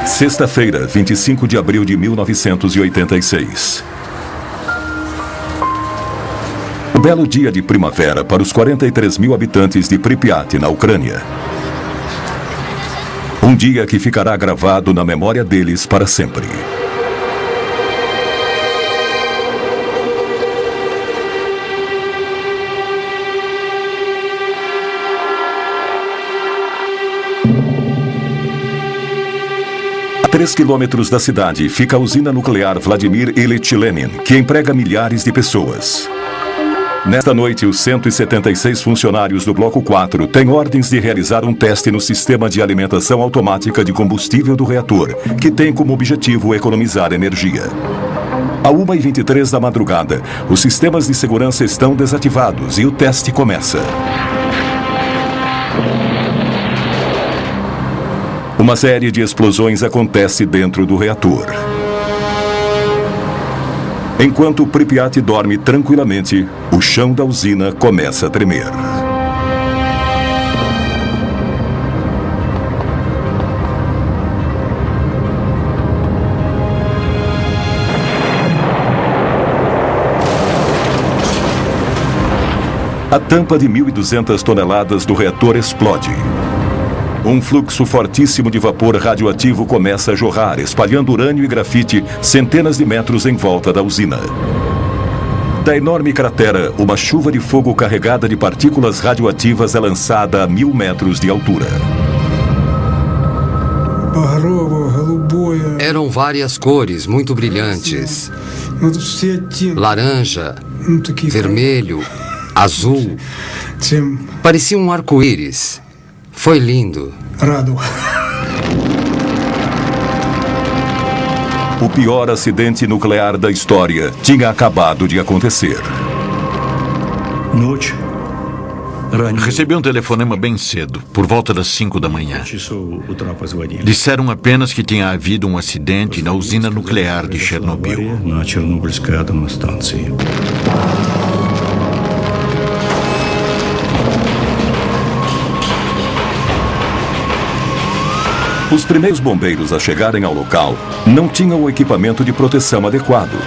Sexta-feira, 25 de abril de 1986. Um belo dia de primavera para os 43 mil habitantes de Pripyat, na Ucrânia. Um dia que ficará gravado na memória deles para sempre. A 3 quilômetros da cidade fica a usina nuclear Vladimir Ilyich Lenin, que emprega milhares de pessoas. Nesta noite, os 176 funcionários do Bloco 4 têm ordens de realizar um teste no sistema de alimentação automática de combustível do reator, que tem como objetivo economizar energia. À 1h23 da madrugada, os sistemas de segurança estão desativados e o teste começa. Uma série de explosões acontece dentro do reator. Enquanto Pripyat dorme tranquilamente, o chão da usina começa a tremer. A tampa de 1.200 toneladas do reator explode. Um fluxo fortíssimo de vapor radioativo começa a jorrar, espalhando urânio e grafite centenas de metros em volta da usina. Da enorme cratera, uma chuva de fogo carregada de partículas radioativas é lançada a 1.000 metros de altura. Eram várias cores muito brilhantes. Laranja, vermelho, azul. Parecia um arco-íris. Foi lindo. O pior acidente nuclear da história tinha acabado de acontecer. Recebi um telefonema bem cedo, por volta das 5 da manhã. Disseram apenas que tinha havido um acidente na usina nuclear de Chernobyl. Os primeiros bombeiros a chegarem ao local não tinham o equipamento de proteção adequado.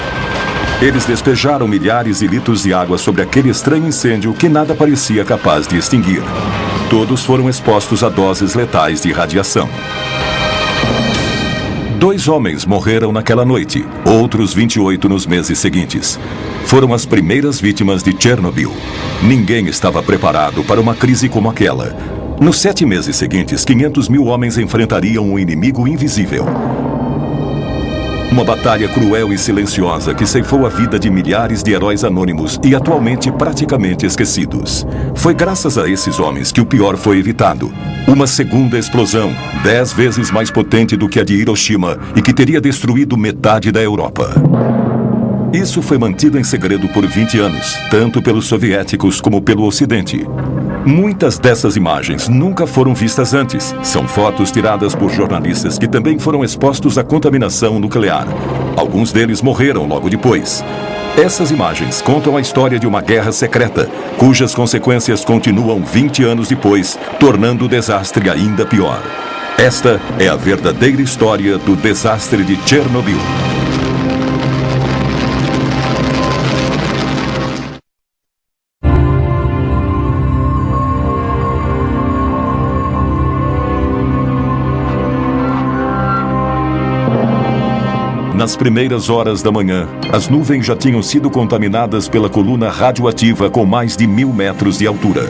Eles despejaram milhares de litros de água sobre aquele estranho incêndio que nada parecia capaz de extinguir. Todos foram expostos a doses letais de radiação. 2 homens morreram naquela noite, outros 28 nos meses seguintes. Foram as primeiras vítimas de Chernobyl. Ninguém estava preparado para uma crise como aquela. Nos 7 meses seguintes, 500 mil homens enfrentariam um inimigo invisível. Uma batalha cruel e silenciosa que ceifou a vida de milhares de heróis anônimos e atualmente praticamente esquecidos. Foi graças a esses homens que o pior foi evitado. Uma segunda explosão, 10 vezes mais potente do que a de Hiroshima e que teria destruído metade da Europa. Isso foi mantido em segredo por 20 anos, tanto pelos soviéticos como pelo Ocidente. Muitas dessas imagens nunca foram vistas antes. São fotos tiradas por jornalistas que também foram expostos à contaminação nuclear. Alguns deles morreram logo depois. Essas imagens contam a história de uma guerra secreta, cujas consequências continuam 20 anos depois, tornando o desastre ainda pior. Esta é a verdadeira história do desastre de Chernobyl. Nas primeiras horas da manhã, as nuvens já tinham sido contaminadas pela coluna radioativa com mais de 1.000 metros de altura.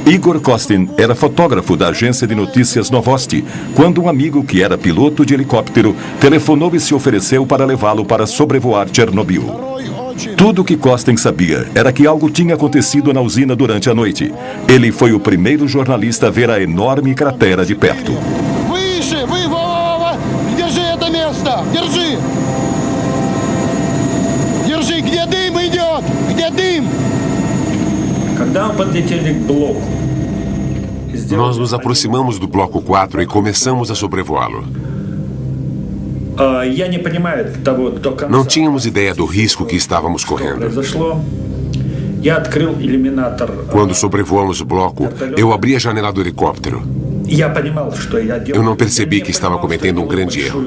Igor Kostin era fotógrafo da agência de notícias Novosti, quando um amigo que era piloto de helicóptero telefonou e se ofereceu para levá-lo para sobrevoar Chernobyl. Tudo o que Kostin sabia era que algo tinha acontecido na usina durante a noite. Ele foi o primeiro jornalista a ver a enorme cratera de perto. Nós nos aproximamos do Bloco 4 e começamos a sobrevoá-lo. Não tínhamos ideia do risco que estávamos correndo. Quando sobrevoamos o bloco, eu abri a janela do helicóptero. Eu não percebi que estava cometendo um grande erro.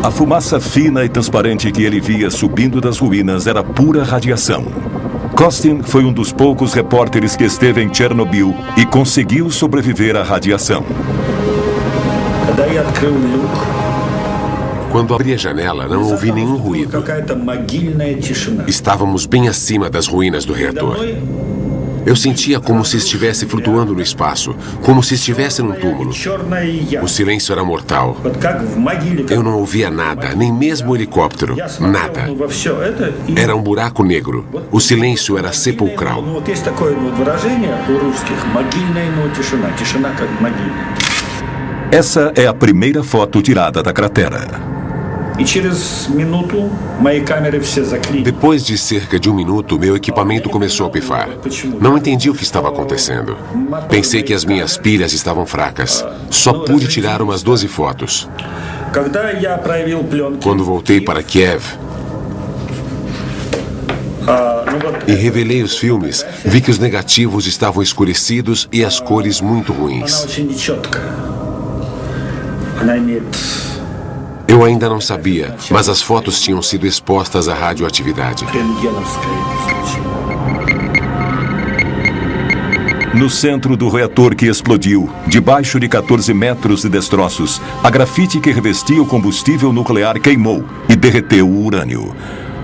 A fumaça fina e transparente que ele via subindo das ruínas era pura radiação. Costin foi um dos poucos repórteres que esteve em Chernobyl e conseguiu sobreviver à radiação. Quando abri a janela, não ouvi nenhum ruído. Estávamos bem acima das ruínas do reator. Eu sentia como se estivesse flutuando no espaço, como se estivesse num túmulo. O silêncio era mortal. Eu não ouvia nada, nem mesmo o helicóptero. Nada. Era um buraco negro. O silêncio era sepulcral. Essa é a primeira foto tirada da cratera. Depois de cerca de 1 minuto, meu equipamento começou a pifar. Não entendi o que estava acontecendo. Pensei que as minhas pilhas estavam fracas. Só pude tirar umas 12 fotos. Quando voltei para Kiev e revelei os filmes, vi que os negativos estavam escurecidos e as cores muito ruins. Eu ainda não sabia, mas as fotos tinham sido expostas à radioatividade. No centro do reator que explodiu, debaixo de 14 metros de destroços, a grafite que revestia o combustível nuclear queimou e derreteu o urânio.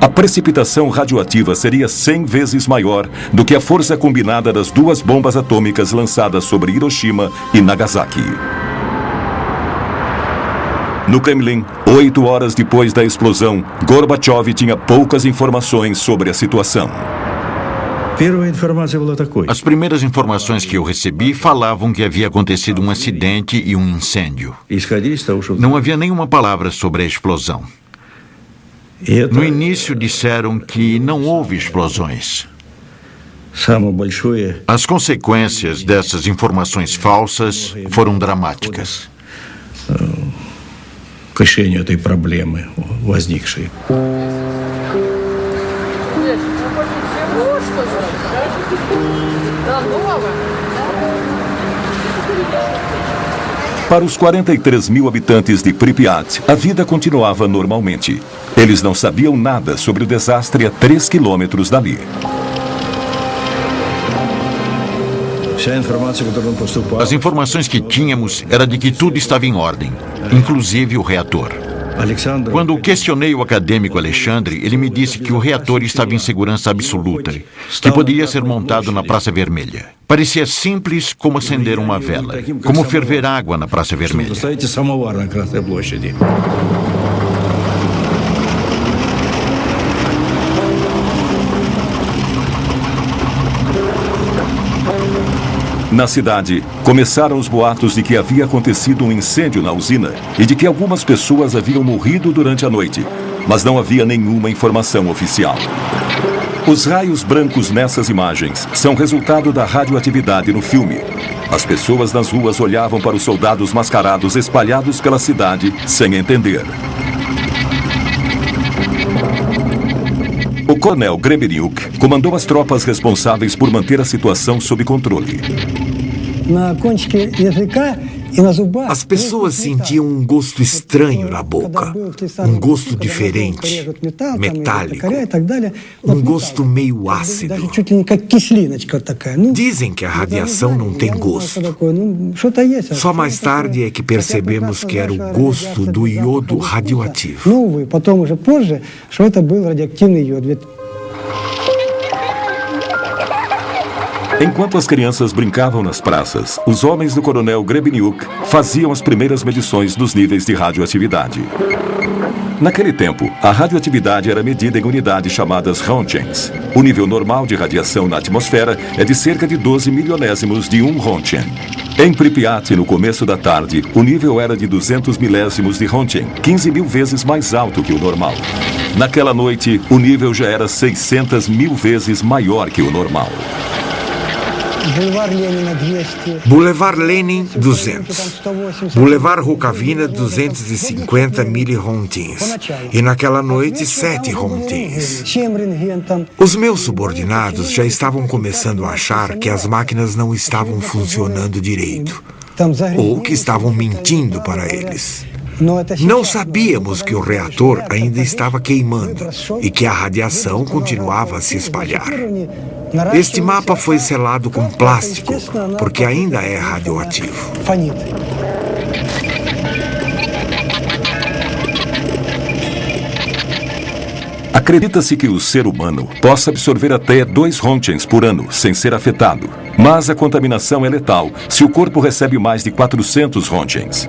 A precipitação radioativa seria 100 vezes maior do que a força combinada das 2 bombas atômicas lançadas sobre Hiroshima e Nagasaki. No Kremlin, 8 horas depois da explosão, Gorbachev tinha poucas informações sobre a situação. As primeiras informações que eu recebi falavam que havia acontecido um acidente e um incêndio. Não havia nenhuma palavra sobre a explosão. No início disseram que não houve explosões. As consequências dessas informações falsas foram dramáticas. К решению этой проблемы возникшей. Para os 43 mil habitantes de Pripyat, a vida continuava normalmente. Eles não sabiam nada sobre o desastre a 3 quilômetros dali. As informações que tínhamos era de que tudo estava em ordem, inclusive o reator. Quando questionei o acadêmico Alexandre, ele me disse que o reator estava em segurança absoluta, que poderia ser montado na Praça Vermelha. Parecia simples como acender uma vela, como ferver água na Praça Vermelha. Na cidade, começaram os boatos de que havia acontecido um incêndio na usina e de que algumas pessoas haviam morrido durante a noite, mas não havia nenhuma informação oficial. Os raios brancos nessas imagens são resultado da radioatividade no filme. As pessoas nas ruas olhavam para os soldados mascarados espalhados pela cidade sem entender. O coronel Gremeniuk comandou as tropas responsáveis por manter a situação sob controle. As pessoas sentiam um gosto estranho na boca, um gosto diferente, metálico, um gosto meio ácido. Dizem que a radiação não tem gosto. Só mais tarde é que percebemos que era o gosto do iodo radioativo. Enquanto as crianças brincavam nas praças, os homens do coronel Gremeniuk faziam as primeiras medições dos níveis de radioatividade. Naquele tempo, a radioatividade era medida em unidades chamadas Rontgens. O nível normal de radiação na atmosfera é de cerca de 12 milionésimos de 1 Rontgen. Em Pripyat, no começo da tarde, o nível era de 200 milésimos de Rontgen, 15 mil vezes mais alto que o normal. Naquela noite, o nível já era 600 mil vezes maior que o normal. Boulevard Lenin, 200. Boulevard Rukavina, 250 milirondins. E naquela noite, 7 rondins. Os meus subordinados já estavam começando a achar que as máquinas não estavam funcionando direito. Ou que estavam mentindo para eles. Não sabíamos que o reator ainda estava queimando e que a radiação continuava a se espalhar. Este mapa foi selado com plástico, porque ainda é radioativo. Acredita-se que o ser humano possa absorver até 2 röntgens por ano sem ser afetado. Mas a contaminação é letal se o corpo recebe mais de 400 röntgens.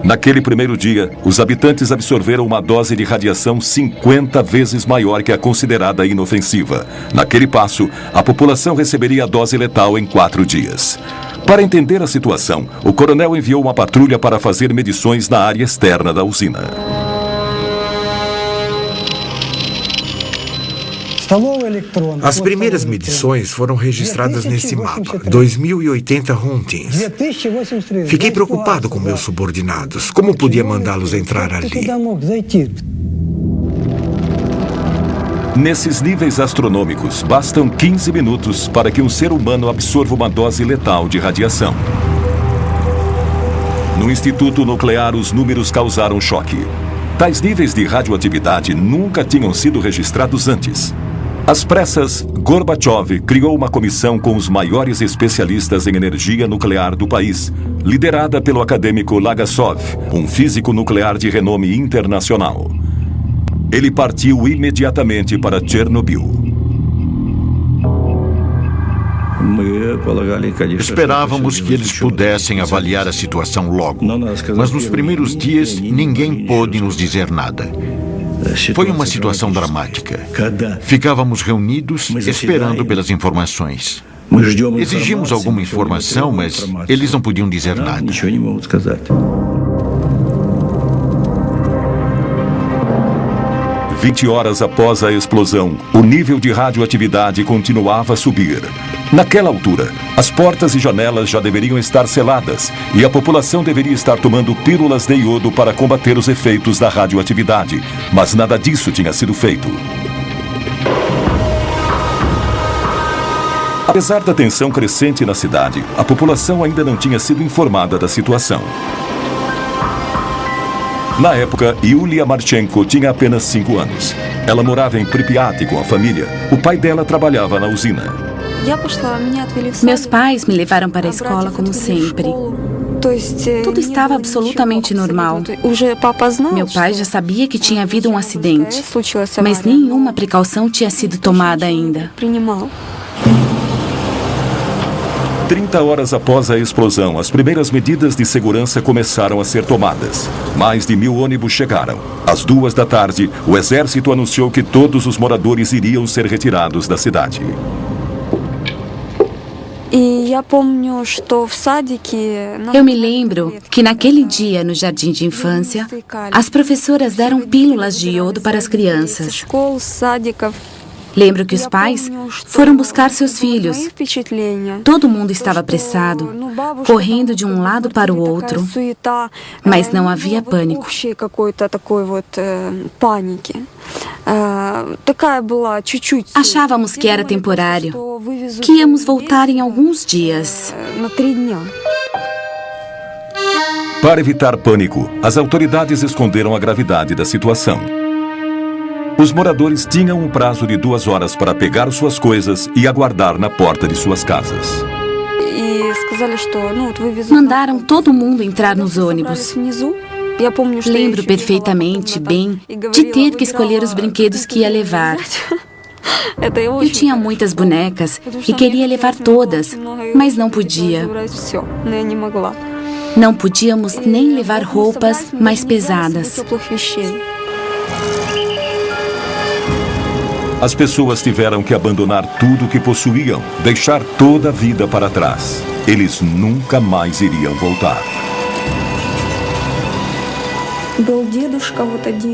Naquele primeiro dia, os habitantes absorveram uma dose de radiação 50 vezes maior que a considerada inofensiva. Naquele passo, a população receberia a dose letal em 4 dias. Para entender a situação, o coronel enviou uma patrulha para fazer medições na área externa da usina. As primeiras medições foram registradas nesse mapa, 2080 röntgens. Fiquei preocupado com meus subordinados. Como podia mandá-los entrar ali? Nesses níveis astronômicos, bastam 15 minutos para que um ser humano absorva uma dose letal de radiação. No Instituto Nuclear, os números causaram choque. Tais níveis de radioatividade nunca tinham sido registrados antes. Às pressas, Gorbachev criou uma comissão com os maiores especialistas em energia nuclear do país, liderada pelo acadêmico Legasov, um físico nuclear de renome internacional. Ele partiu imediatamente para Chernobyl. Esperávamos que eles pudessem avaliar a situação logo, mas nos primeiros dias ninguém pôde nos dizer nada. Foi uma situação dramática. Ficávamos reunidos esperando pelas informações. Exigimos alguma informação, mas eles não podiam dizer nada. 20 horas após a explosão, o nível de radioatividade continuava a subir. Naquela altura, as portas e janelas já deveriam estar seladas e a população deveria estar tomando pílulas de iodo para combater os efeitos da radioatividade, mas nada disso tinha sido feito. Apesar da tensão crescente na cidade, a população ainda não tinha sido informada da situação. Na época, Yulia Marchenko tinha apenas 5 anos. Ela morava em Pripyat com a família. O pai dela trabalhava na usina. Meus pais me levaram para a escola como sempre. Tudo estava absolutamente normal. Meu pai já sabia que tinha havido um acidente, mas nenhuma precaução tinha sido tomada ainda. 30 horas após a explosão, as primeiras medidas de segurança começaram a ser tomadas. Mais de 1000 ônibus chegaram. Às 2 da tarde, o exército anunciou que todos os moradores iriam ser retirados da cidade. Eu me lembro que naquele dia, no jardim de infância, as professoras deram pílulas de iodo para as crianças. Lembro que os pais foram buscar seus filhos. Todo mundo estava apressado, correndo de um lado para o outro, mas não havia pânico. Achávamos que era temporário, que íamos voltar em alguns dias. Para evitar pânico, as autoridades esconderam a gravidade da situação. Os moradores tinham um prazo de 2 horas para pegar suas coisas e aguardar na porta de suas casas. Mandaram todo mundo entrar nos ônibus. Lembro perfeitamente bem de ter que escolher os brinquedos que ia levar. Eu tinha muitas bonecas e queria levar todas, mas não podia. Não podíamos nem levar roupas mais pesadas. As pessoas tiveram que abandonar tudo o que possuíam, deixar toda a vida para trás. Eles nunca mais iriam voltar.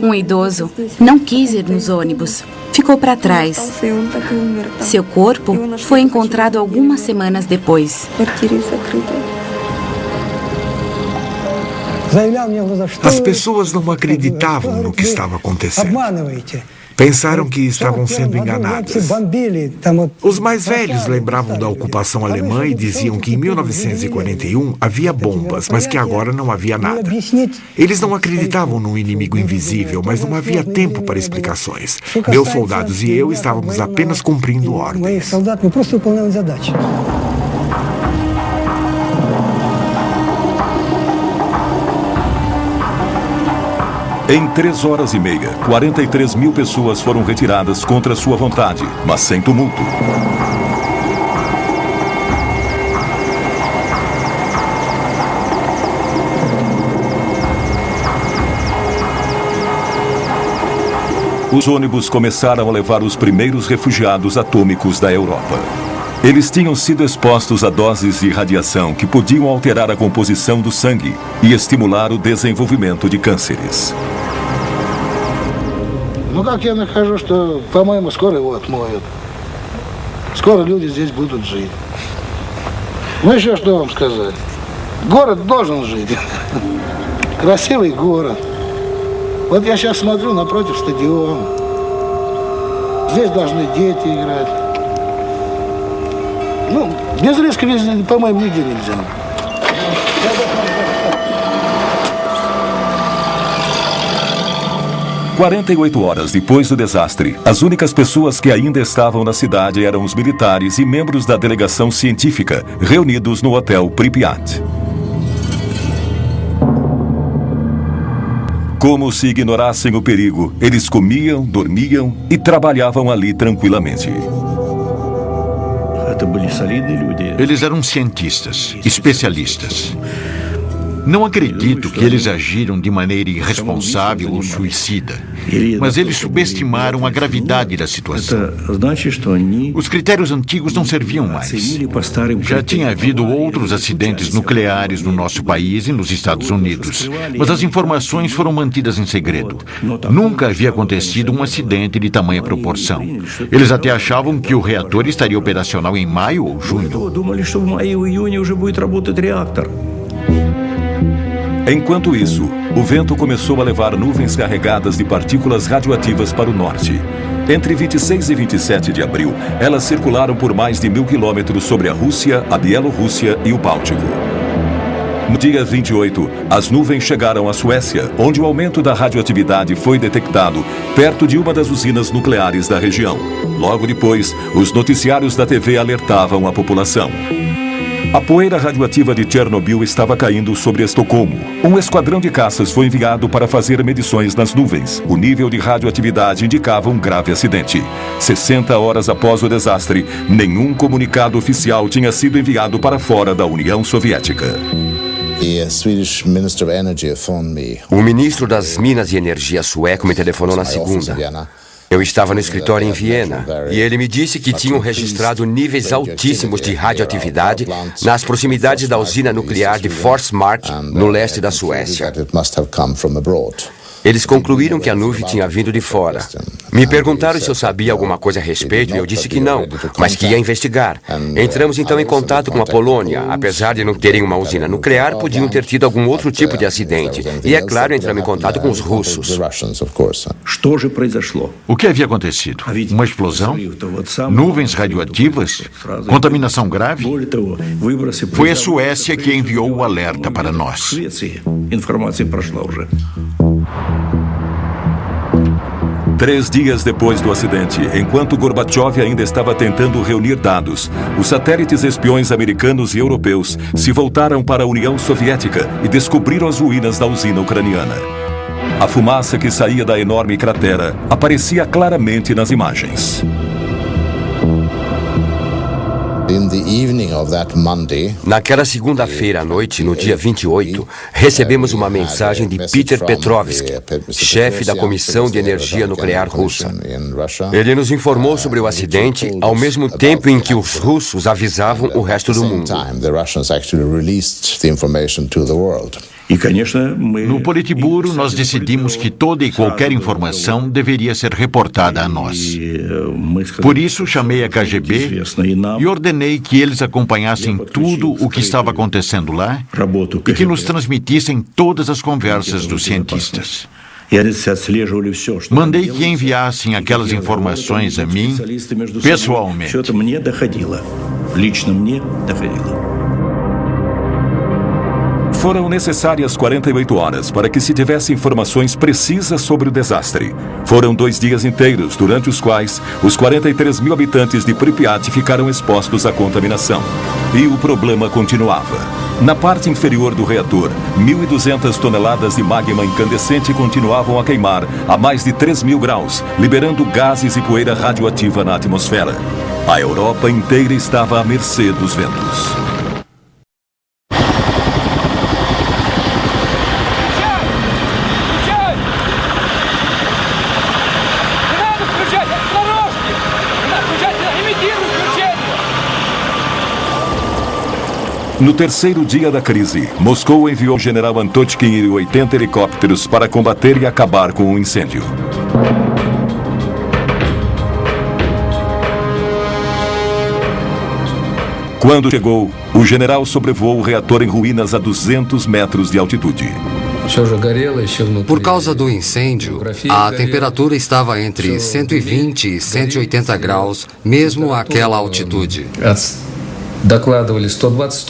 Um idoso não quis ir nos ônibus. ficou para trás. Seu corpo foi encontrado algumas semanas depois. As pessoas não acreditavam no que estava acontecendo. Pensaram que estavam sendo enganadas. Os mais velhos lembravam da ocupação alemã e diziam que em 1941 havia bombas, mas que agora não havia nada. Eles não acreditavam num inimigo invisível, mas não havia tempo para explicações. Meus soldados e eu estávamos apenas cumprindo ordens. Em 3 horas e meia, 43 mil pessoas foram retiradas contra sua vontade, mas sem tumulto. Os ônibus começaram a levar os primeiros refugiados atômicos da Europa. Eles tinham sido expostos a doses de radiação que podiam alterar a composição do sangue e estimular o desenvolvimento de cânceres. Ну, как я нахожу, что, по-моему, скоро его отмоют. Скоро люди здесь будут жить. Ну, еще что вам сказать? Город должен жить. Красивый город. Вот я сейчас смотрю напротив стадиона. Здесь должны дети играть. Ну, без риска, по-моему, нигде нельзя. 48 horas depois do desastre, as únicas pessoas que ainda estavam na cidade eram os militares e membros da delegação científica, reunidos no hotel Pripyat. Como se ignorassem o perigo, eles comiam, dormiam e trabalhavam ali tranquilamente. Eles eram cientistas, especialistas. Não acredito que eles agiram de maneira irresponsável ou suicida, mas eles subestimaram a gravidade da situação. Os critérios antigos não serviam mais. Já tinha havido outros acidentes nucleares no nosso país e nos Estados Unidos, mas as informações foram mantidas em segredo. Nunca havia acontecido um acidente de tamanha proporção. Eles até achavam que o reator estaria operacional em maio ou junho. Enquanto isso, o vento começou a levar nuvens carregadas de partículas radioativas para o norte. Entre 26 e 27 de abril, elas circularam por mais de 1.000 quilômetros sobre a Rússia, a Bielorrússia e o Báltico. No dia 28, as nuvens chegaram à Suécia, onde o aumento da radioatividade foi detectado perto de uma das usinas nucleares da região. Logo depois, os noticiários da TV alertavam a população. A poeira radioativa de Chernobyl estava caindo sobre Estocolmo. Um esquadrão de caças foi enviado para fazer medições nas nuvens. O nível de radioatividade indicava um grave acidente. 60 horas após o desastre, nenhum comunicado oficial tinha sido enviado para fora da União Soviética. O ministro das Minas e Energia sueco me telefonou na segunda. Eu estava no escritório em Viena e ele me disse que tinham registrado níveis altíssimos de radioatividade nas proximidades da usina nuclear de Forsmark, no leste da Suécia. Eles concluíram que a nuvem tinha vindo de fora. Me perguntaram se eu sabia alguma coisa a respeito e eu disse que não, mas que ia investigar. Entramos então em contato com a Polônia. Apesar de não terem uma usina nuclear, podiam ter tido algum outro tipo de acidente. E é claro, entramos em contato com os russos. O que havia acontecido? Uma explosão? Nuvens radioativas? Contaminação grave? Foi a Suécia que enviou o alerta para nós. 3 dias depois do acidente, enquanto Gorbachev ainda estava tentando reunir dados, os satélites espiões americanos e europeus se voltaram para a União Soviética e descobriram as ruínas da usina ucraniana. A fumaça que saía da enorme cratera aparecia claramente nas imagens. Naquela segunda-feira à noite, no dia 28, recebemos uma mensagem de Peter Petrovsky, chefe da Comissão de Energia Nuclear russa. Ele nos informou sobre o acidente ao mesmo tempo em que os russos avisavam o resto do mundo. No Politburo, nós decidimos que toda e qualquer informação deveria ser reportada a nós. Por isso, chamei a KGB e ordenei que eles acompanhassem tudo o que estava acontecendo lá e que nos transmitissem todas as conversas dos cientistas. Mandei que enviassem aquelas informações a mim pessoalmente. Foram necessárias 48 horas para que se tivesse informações precisas sobre o desastre. Foram 2 dias inteiros, durante os quais os 43 mil habitantes de Pripyat ficaram expostos à contaminação. E o problema continuava. Na parte inferior do reator, 1.200 toneladas de magma incandescente continuavam a queimar a mais de 3.000 graus, liberando gases e poeira radioativa na atmosfera. A Europa inteira estava à mercê dos ventos. No terceiro dia da crise, Moscou enviou o general Antotkin e 80 helicópteros para combater e acabar com o incêndio. Quando chegou, o general sobrevoou o reator em ruínas a 200 metros de altitude. Por causa do incêndio, a temperatura estava entre 120 e 180 graus, mesmo àquela altitude.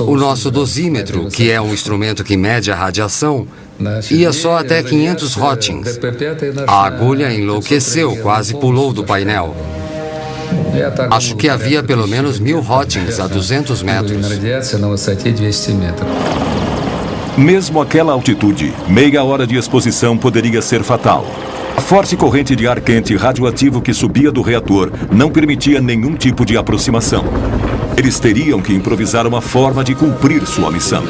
O nosso dosímetro, que é um instrumento que mede a radiação, ia só até 500 rotings. A agulha enlouqueceu, quase pulou do painel. Acho que havia pelo menos 1000 rotings a 200 metros. Mesmo àquela altitude, meia hora de exposição poderia ser fatal. A forte corrente de ar quente radioativo que subia do reator não permitia nenhum tipo de aproximação. Eles teriam que improvisar uma forma de cumprir sua missão.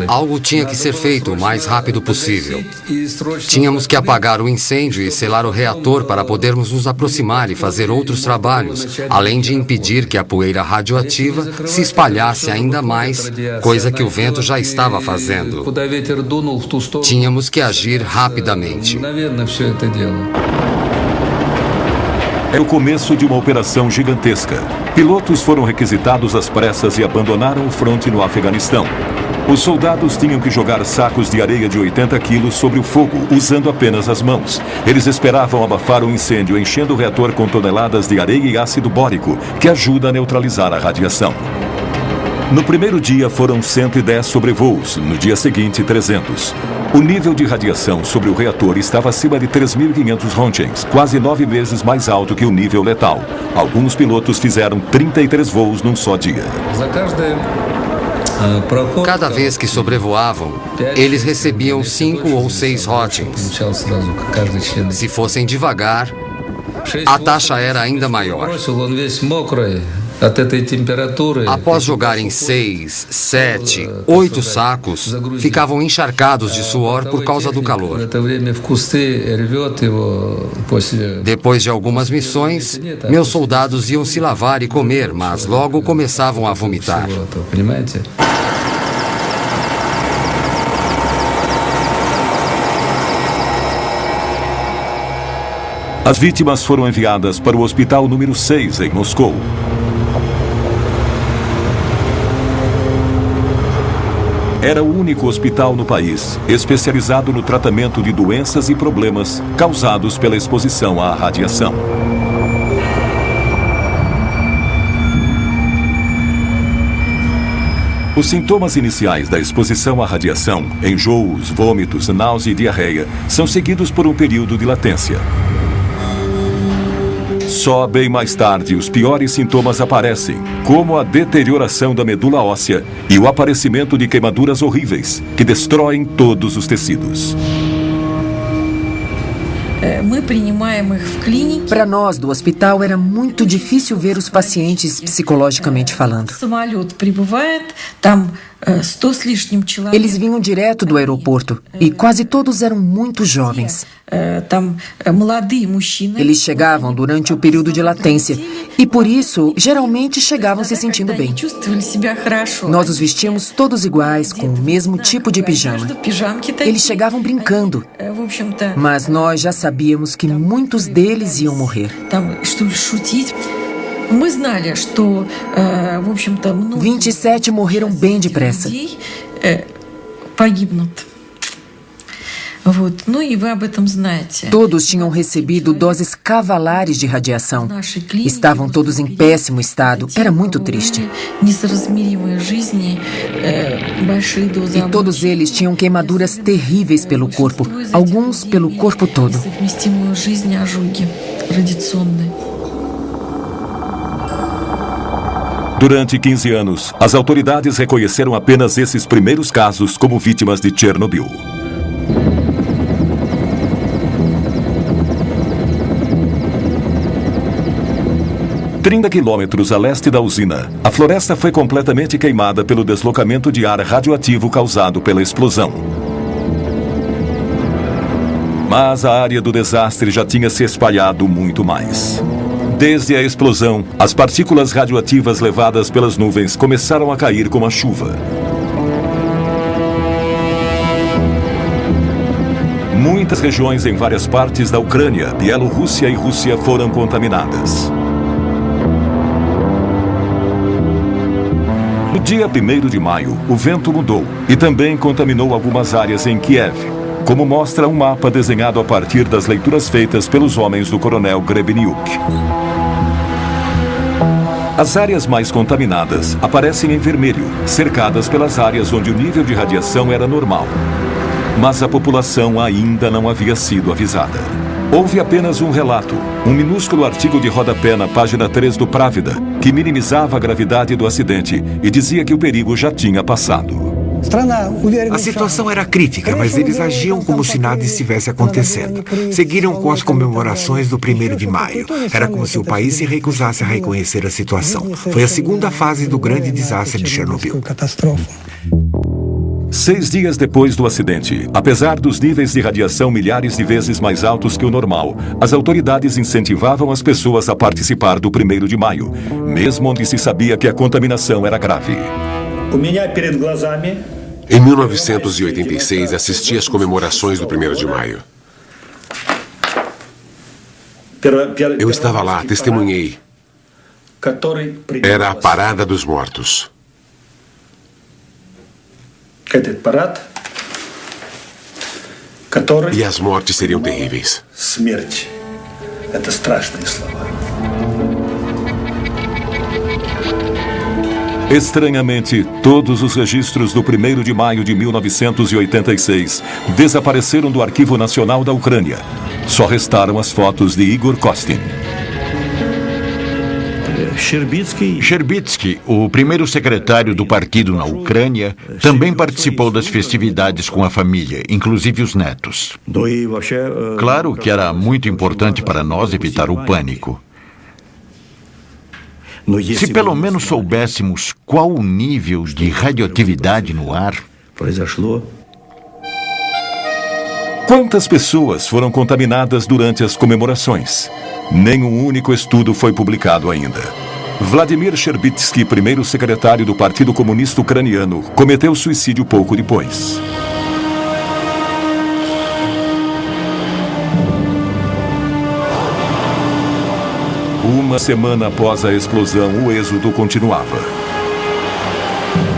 Algo tinha que ser feito o mais rápido possível. Tínhamos que apagar o incêndio e selar o reator para podermos nos aproximar e fazer outros trabalhos, além de impedir que a poeira radioativa se espalhasse ainda mais, coisa que o vento já estava fazendo. Tínhamos que agir rapidamente. É o começo de uma operação gigantesca. Pilotos foram requisitados às pressas e abandonaram o fronte no Afeganistão. Os soldados tinham que jogar sacos de areia de 80 quilos sobre o fogo, usando apenas as mãos. Eles esperavam abafar o incêndio, enchendo o reator com toneladas de areia e ácido bórico, que ajuda a neutralizar a radiação. No primeiro dia foram 110 sobrevoos, no dia seguinte 300. O nível de radiação sobre o reator estava acima de 3.500 röntgens, quase 9 vezes mais alto que o nível letal. Alguns pilotos fizeram 33 voos num só dia. Cada vez que sobrevoavam, eles recebiam 5 ou 6 röntgens. Se fossem devagar, a taxa era ainda maior. Após jogarem 6, 7, 8 sacos, ficavam encharcados de suor por causa do calor. Depois de algumas missões, meus soldados iam se lavar e comer, mas logo começavam a vomitar. As vítimas foram enviadas para o hospital número 6, em Moscou. Era o único hospital no país especializado no tratamento de doenças e problemas causados pela exposição à radiação. Os sintomas iniciais da exposição à radiação, enjoos, vômitos, náusea e diarreia, são seguidos por um período de latência. Só bem mais tarde, os piores sintomas aparecem, como a deterioração da medula óssea e o aparecimento de queimaduras horríveis, que destroem todos os tecidos. Para nós do hospital era muito difícil ver os pacientes psicologicamente falando. Eles vinham direto do aeroporto e quase todos eram muito jovens. Eles chegavam durante o período de latência e, por isso, geralmente chegavam se sentindo bem. Nós os vestíamos todos iguais, com o mesmo tipo de pijama. Eles chegavam brincando, mas nós já sabíamos que muitos deles iam morrer. 27 morreram bem depressa. Todos tinham recebido doses cavalares de radiação. Estavam todos em péssimo estado. Era muito triste. E todos eles tinham queimaduras terríveis pelo corpo, alguns pelo corpo todo. Durante 15 anos, as autoridades reconheceram apenas esses primeiros casos como vítimas de Chernobyl. A 30 quilômetros a leste da usina, a floresta foi completamente queimada pelo deslocamento de ar radioativo causado pela explosão. Mas a área do desastre já tinha se espalhado muito mais. Desde a explosão, as partículas radioativas levadas pelas nuvens começaram a cair como a chuva. Muitas regiões em várias partes da Ucrânia, Bielorrússia e Rússia foram contaminadas. No dia 1º de maio, o vento mudou e também contaminou algumas áreas em Kiev, como mostra um mapa desenhado a partir das leituras feitas pelos homens do coronel Grebeniuk. As áreas mais contaminadas aparecem em vermelho, cercadas pelas áreas onde o nível de radiação era normal. Mas a população ainda não havia sido avisada. Houve apenas um relato, um minúsculo artigo de rodapé na página 3 do Pravda, que minimizava a gravidade do acidente e dizia que o perigo já tinha passado. A situação era crítica, mas eles agiam como se nada estivesse acontecendo. Seguiram com as comemorações do 1º de maio. Era como se o país se recusasse a reconhecer a situação. Foi a segunda fase do grande desastre de Chernobyl. 6 dias depois do acidente, apesar dos níveis de radiação milhares de vezes mais altos que o normal, as autoridades incentivavam as pessoas a participar do 1º de maio, mesmo onde se sabia que a contaminação era grave. Em 1986, assisti às comemorações do 1º de maio. Eu estava lá, testemunhei. Era a Parada dos Mortos. E as mortes seriam terríveis. Estranhamente, todos os registros do 1º de maio de 1986 desapareceram do Arquivo Nacional da Ucrânia. Só restaram as fotos de Igor Kostin. Sherbitsky, o primeiro secretário do partido na Ucrânia, também participou das festividades com a família, inclusive os netos. Claro que era muito importante para nós evitar o pânico. Se pelo menos soubéssemos qual o nível de radioatividade no ar. Quantas pessoas foram contaminadas durante as comemorações? Nenhum único estudo foi publicado ainda. Vladimir Sherbitsky, primeiro secretário do Partido Comunista Ucraniano, cometeu suicídio pouco depois. Uma semana após a explosão, o êxodo continuava.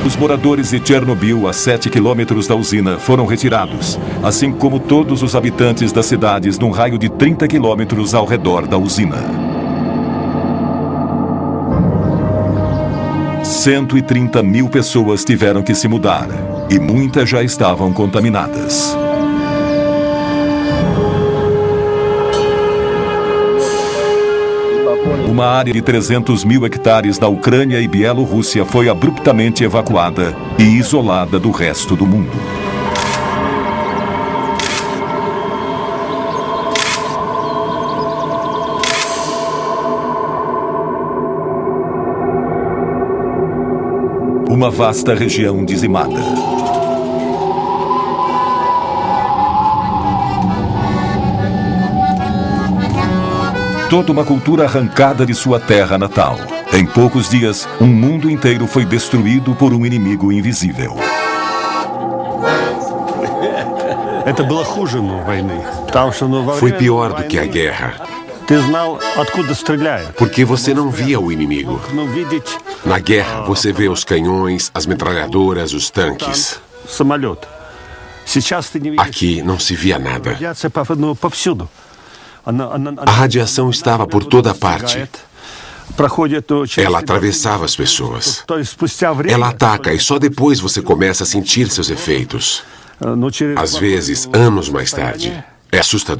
Os moradores de Chernobyl, a 7 quilômetros da usina, foram retirados, assim como todos os habitantes das cidades num raio de 30 quilômetros ao redor da usina. 130 mil pessoas tiveram que se mudar, e muitas já estavam contaminadas. Uma área de 300 mil hectares da Ucrânia e Bielorrússia foi abruptamente evacuada e isolada do resto do mundo. Uma vasta região dizimada. Toda uma cultura arrancada de sua terra natal. Em poucos dias, um mundo inteiro foi destruído por um inimigo invisível. Foi pior do que a guerra. Porque você não via o inimigo. Na guerra, você vê os canhões, as metralhadoras, os tanques. Aqui não se via nada. A radiação estava por toda parte. Ela atravessava as pessoas. Ela ataca e só depois você começa a sentir seus efeitos. Às vezes, anos mais tarde. É assustador.